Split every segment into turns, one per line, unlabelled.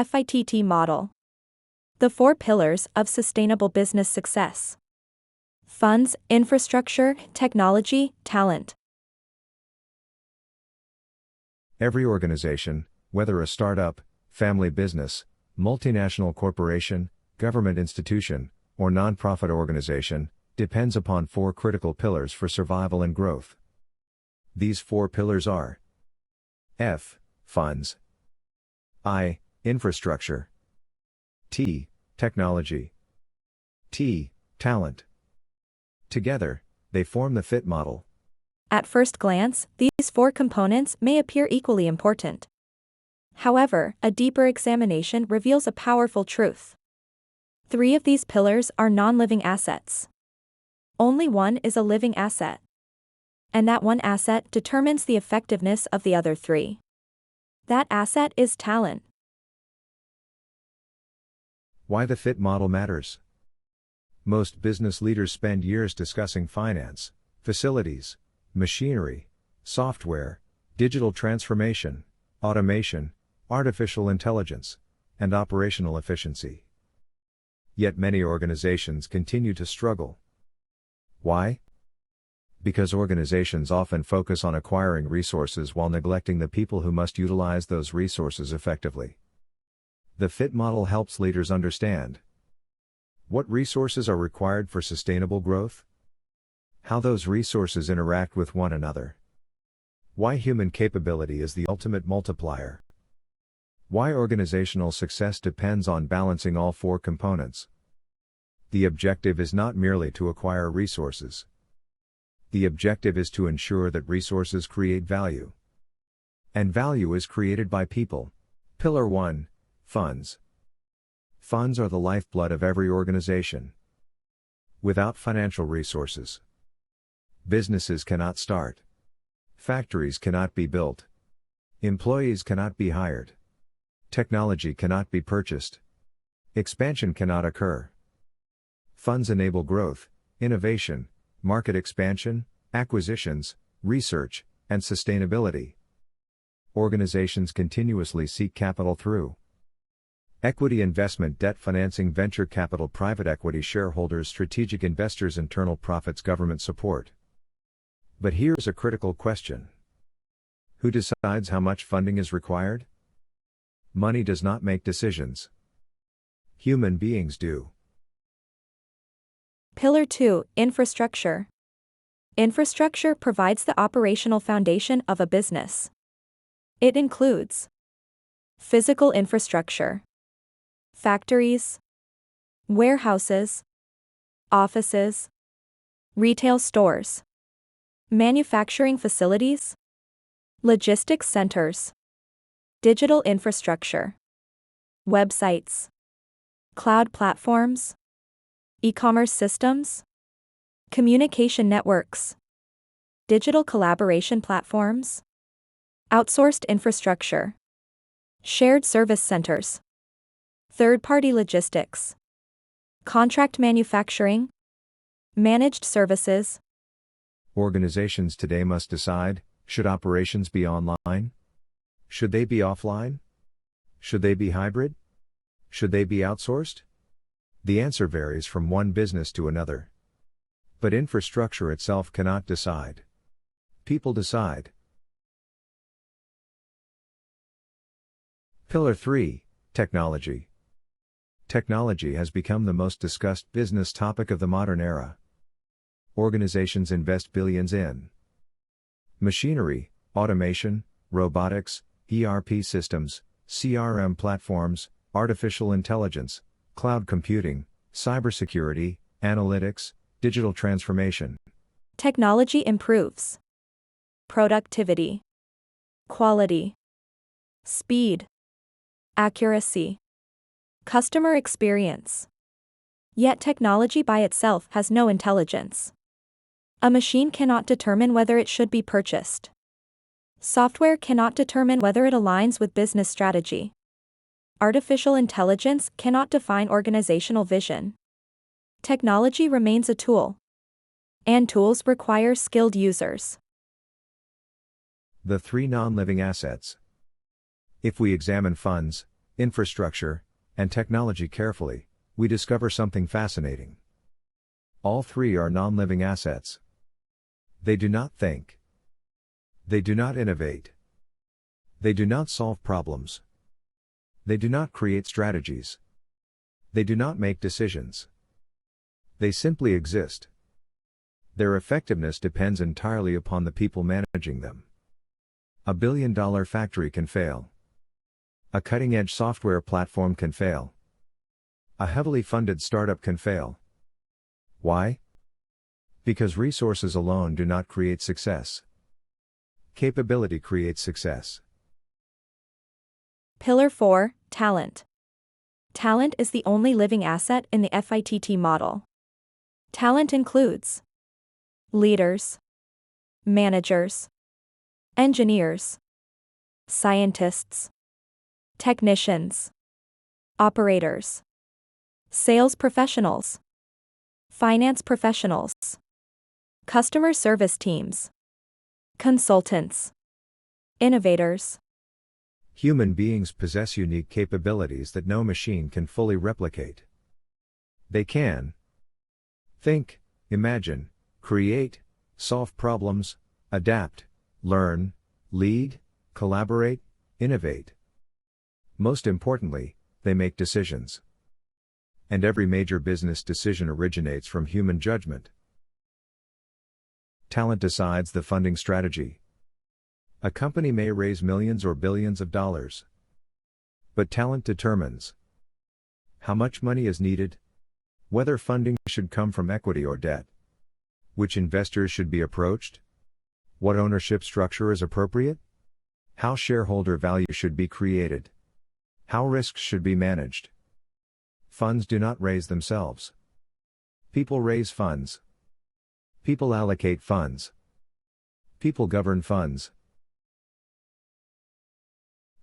FITT Model. The 4 pillars of sustainable business success: funds, infrastructure, technology, talent.
Every organization, whether a startup, family business, multinational corporation, government institution, or nonprofit organization, depends upon 4 critical pillars for survival and growth. These 4 pillars are: F. Funds. I. Infrastructure. T. Technology. T. Talent. Together, they form the FITT model.
At first glance, these 4 components may appear equally important. However, a deeper examination reveals a powerful truth. 3 of these pillars are non-living assets. Only one is a living asset. And that one asset determines the effectiveness of the other 3. That asset is talent.
Why the FITT model matters. Most business leaders spend years discussing finance, facilities, machinery, software, digital transformation, automation, artificial intelligence, and operational efficiency. Yet many organizations continue to struggle. Why? Because organizations often focus on acquiring resources while neglecting the people who must utilize those resources effectively. The FITT model helps leaders understand what resources are required for sustainable growth, how those resources interact with one another, why human capability is the ultimate multiplier, why organizational success depends on balancing all 4 components. The objective is not merely to acquire resources. The objective is to ensure that resources create value. And value is created by people. Pillar 1. Funds. Funds are the lifeblood of every organization. Without financial resources, businesses cannot start. Factories cannot be built. Employees cannot be hired. Technology cannot be purchased. Expansion cannot occur. Funds enable growth, innovation, market expansion, acquisitions, research, and sustainability. Organizations continuously seek capital through equity investment, debt financing, venture capital, private equity, shareholders, strategic investors, internal profits, government support. But here's a critical question. Who decides how much funding is required? Money does not make decisions. Human beings do.
Pillar 2. Infrastructure. Infrastructure provides the operational foundation of a business. It includes physical infrastructure, factories, warehouses, offices, retail stores, manufacturing facilities, logistics centers, digital infrastructure, websites, cloud platforms, e-commerce systems, communication networks, digital collaboration platforms, outsourced infrastructure, shared service centers, third-party logistics, contract manufacturing, managed services.
Organizations today must decide, should operations be online? Should they be offline? Should they be hybrid? Should they be outsourced? The answer varies from one business to another. But infrastructure itself cannot decide. People decide. Pillar 3. Technology. Technology has become the most discussed business topic of the modern era. Organizations invest billions in machinery, automation, robotics, ERP systems, CRM platforms, artificial intelligence, cloud computing, cybersecurity, analytics, digital transformation.
Technology improves productivity, quality, speed, accuracy, customer experience. Yet technology by itself has no intelligence. A machine cannot determine whether it should be purchased. Software cannot determine whether it aligns with business strategy. Artificial intelligence cannot define organizational vision. Technology remains a tool. And tools require skilled users.
The 3 non-living assets. If we examine funds, infrastructure, and technology carefully, we discover something fascinating. All three are non-living assets. They do not think. They do not innovate. They do not solve problems. They do not create strategies. They do not make decisions. They simply exist. Their effectiveness depends entirely upon the people managing them. A billion-dollar factory can fail. A cutting-edge software platform can fail. A heavily funded startup can fail. Why? Because resources alone do not create success. Capability creates success.
Pillar 4, Talent. Talent is the only living asset in the FITT model. Talent includes leaders, managers, engineers, scientists, technicians, operators, sales professionals, finance professionals, customer service teams, consultants, innovators.
Human beings possess unique capabilities that no machine can fully replicate. They can think, imagine, create, solve problems, adapt, learn, lead, collaborate, innovate. Most importantly, they make decisions. And every major business decision originates from human judgment. Talent decides the funding strategy. A company may raise millions or billions of dollars. But talent determines how much money is needed, whether funding should come from equity or debt, which investors should be approached, what ownership structure is appropriate, how shareholder value should be created, how risks should be managed. Funds do not raise themselves. People raise funds. People allocate funds. People govern funds.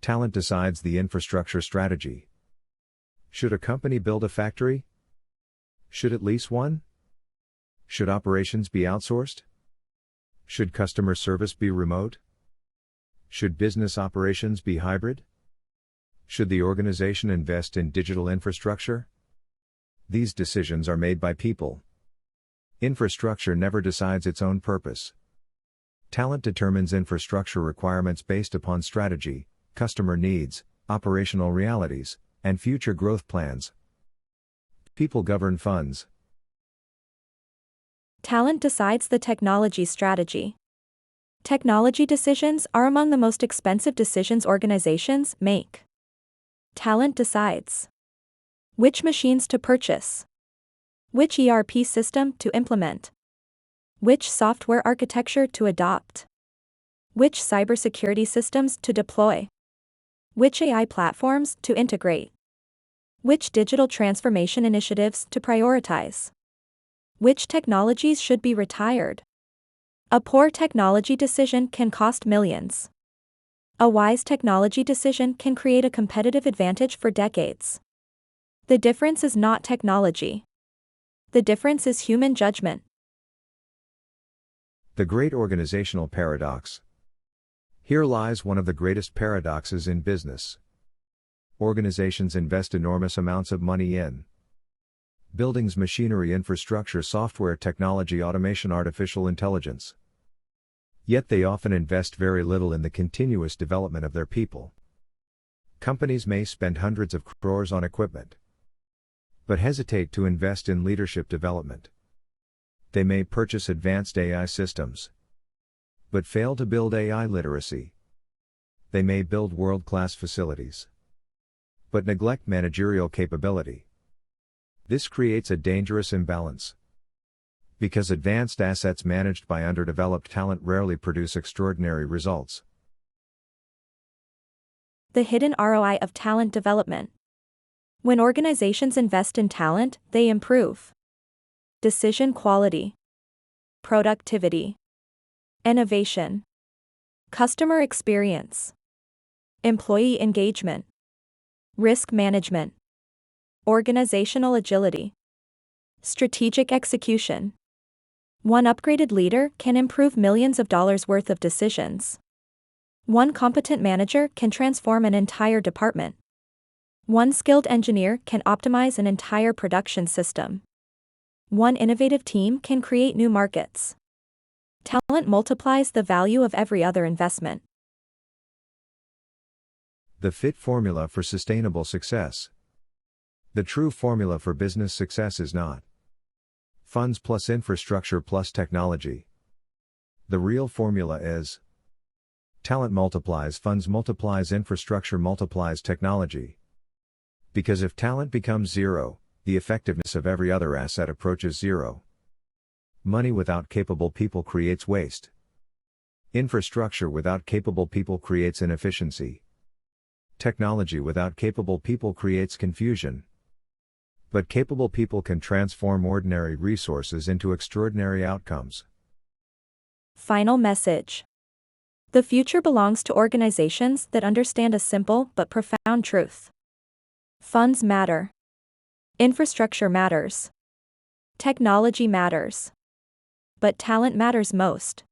Talent decides the infrastructure strategy. Should a company build a factory? Should it lease one? Should operations be outsourced? Should customer service be remote? Should business operations be hybrid? Should the organization invest in digital infrastructure? These decisions are made by people. Infrastructure never decides its own purpose. Talent determines infrastructure requirements based upon strategy, customer needs, operational realities, and future growth plans. People govern funds.
Talent decides the technology strategy. Technology decisions are among the most expensive decisions organizations make. Talent decides which machines to purchase, which ERP system to implement, which software architecture to adopt, which cybersecurity systems to deploy, which AI platforms to integrate, which digital transformation initiatives to prioritize, which technologies should be retired. A poor technology decision can cost millions. A wise technology decision can create a competitive advantage for decades. The difference is not technology. The difference is human judgment.
The Great Organizational Paradox. Here lies one of the greatest paradoxes in business. Organizations invest enormous amounts of money in buildings, machinery, infrastructure, software, technology, automation, artificial intelligence. Yet they often invest very little in the continuous development of their people. Companies may spend hundreds of crores on equipment, but hesitate to invest in leadership development. They may purchase advanced AI systems, but fail to build AI literacy. They may build world-class facilities, but neglect managerial capability. This creates a dangerous imbalance, because advanced assets managed by underdeveloped talent rarely produce extraordinary results.
The hidden ROI of talent development. When organizations invest in talent, they improve decision quality, productivity, innovation, customer experience, employee engagement, risk management, organizational agility, strategic execution. One upgraded leader can improve millions of dollars worth of decisions. One competent manager can transform an entire department. One skilled engineer can optimize an entire production system. One innovative team can create new markets. Talent multiplies the value of every other investment.
The FITT formula for sustainable success. The true formula for business success is not funds plus infrastructure plus technology. The real formula is talent multiplies funds multiplies infrastructure multiplies technology. Because if talent becomes zero, the effectiveness of every other asset approaches zero. Money without capable people creates waste. Infrastructure without capable people creates inefficiency. Technology without capable people creates confusion. But capable people can transform ordinary resources into extraordinary outcomes.
Final message. The future belongs to organizations that understand a simple but profound truth. Funds matter. Infrastructure matters. Technology matters. But talent matters most.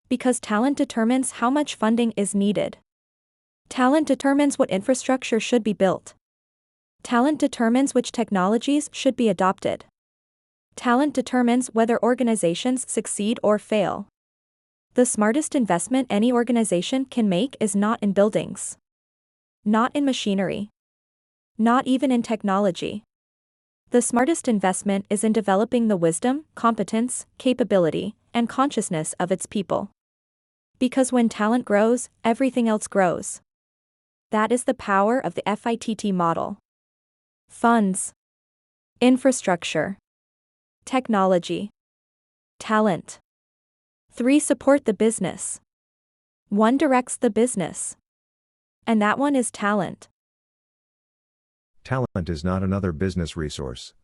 Because talent determines how much funding is needed. Talent determines what infrastructure should be built. Talent determines which technologies should be adopted. Talent determines whether organizations succeed or fail. The smartest investment any organization can make is not in buildings. Not in machinery. Not even in technology. The smartest investment is in developing the wisdom, competence, capability, and consciousness of its people. Because when talent grows, everything else grows. That is the power of the FITT model. Funds. Infrastructure. Technology. Talent. 3 support the business. 1 directs the business. And that one is talent.
Talent is not another business resource.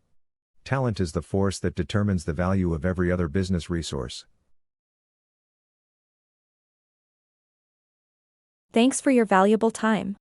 Talent is the force that determines the value of every other business resource.
Thanks for your valuable time.